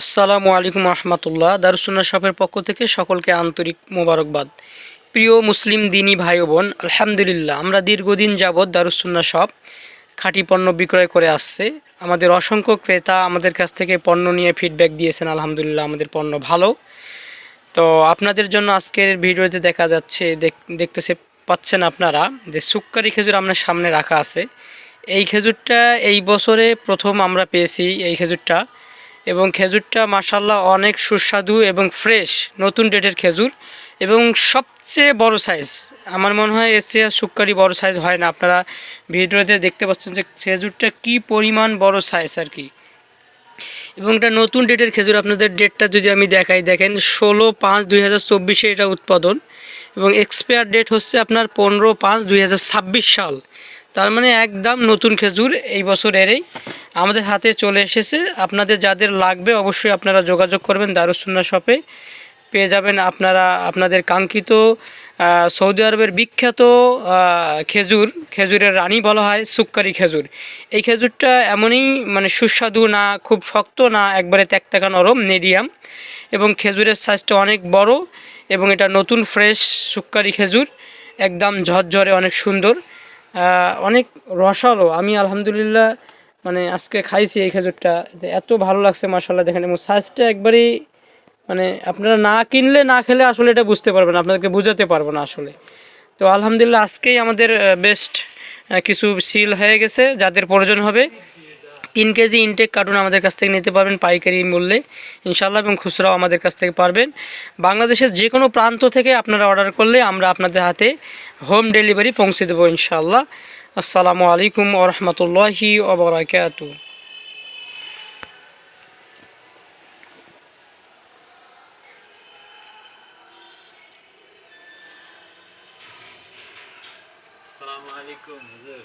আসসালামু আলাইকুম রহমতুল্লাহ। দারুসুন্নাহ শপের পক্ষ থেকে সকলকে আন্তরিক মোবারকবাদ। প্রিয় মুসলিম দিনী ভাই ও বোন, আলহামদুলিল্লাহ আমরা দীর্ঘদিন যাবৎ দারুসুন্নাহ শপ খাঁটি পণ্য বিক্রয় করে আসছে। আমাদের অসংখ্য ক্রেতা আমাদের কাছ থেকে পণ্য নিয়ে ফিডব্যাক দিয়েছেন, আলহামদুলিল্লাহ আমাদের পণ্য ভালো। তো আপনাদের জন্য আজকের ভিডিওতে দেখা যাচ্ছে, দেখতেছে পাচ্ছেন আপনারা যে সুক্কারি খেজুর আপনার সামনে রাখা আছে। এই খেজুরটা এই বছরে প্রথম আমরা পেয়েছি এই খেজুরটা, এবং খেজুরটা মাশাল্লাহ অনেক সুস্বাদু এবং ফ্রেশ, নতুন ডেটের খেজুর এবং সবচেয়ে বড় সাইজ। আমার মনে হয় এর চেয়ে সুক্কারি বড় সাইজ হয় না। আপনারা ভিডিওতে দেখতে পাচ্ছেন যে খেজুরটা কি পরিমাণ বড় সাইজ আর কি। এবং এটা নতুন ডেটের খেজুর। আপনাদের ডেটটা যদি আমি দেখাই, দেখেন 16/5/2024 এটা উৎপাদন, এবং এক্সপায়ার ডেট হচ্ছে আপনার 15/5/2026 সাল। তার মানে একদম নতুন খেজুর এই বছরেরই আমাদের হাতে চলে এসেছে। আপনাদের যাদের লাগবে অবশ্যই আপনারা যোগাযোগ করবেন, দারুসুন্নাহ শপে পেয়ে যাবেন আপনারা আপনাদের কাঙ্ক্ষিত সৌদি আরবের বিখ্যাত খেজুরের রানী বলা হয় সুক্কারি খেজুর। এই খেজুরটা এমনই মানে সুস্বাদু না, খুব শক্ত না, একবারে ত্যাকত্যাকা নরম, মিডিয়াম, এবং খেজুরের সাইজটা অনেক বড়, এবং এটা নতুন ফ্রেশ সুক্কারি খেজুর, একদম ঝরঝরে, অনেক সুন্দর, অনেক রসালো। আমি আলহামদুলিল্লাহ মানে আজকে খাইছি এই খেজুরটা, এত ভালো লাগছে মাশাআল্লাহ। দেখেন এবং সাইজটা একবারেই মানে আপনারা না কিনলে না খেলে আসলে এটা বুঝতে পারবেন, আপনাদেরকে বোঝাতে পারবো না আসলে। তো আলহামদুলিল্লাহ আজকেই আমাদের বেস্ট কিছু সিল হয়ে গেছে। যাদের প্রয়োজন হবে 3 কেজি ইনটেক কার্টুন আমাদের কাছ থেকে নিতে পারবেন পাইকারি মূল্যে ইনশাল্লাহ, এবং খুচরাও আমাদের কাছ থেকে পারবেন। বাংলাদেশের যে কোনো প্রান্ত থেকে আপনারা অর্ডার করলে আমরা আপনাদের হাতে হোম ডেলিভারি পৌঁছে দেবো ইনশাআল্লাহ। আসসালামু আলাইকুম ওয়া রাহমাতুল্লাহি ওয়া বারাকাতুহু। আসসালামু আলাইকুম হুজুর।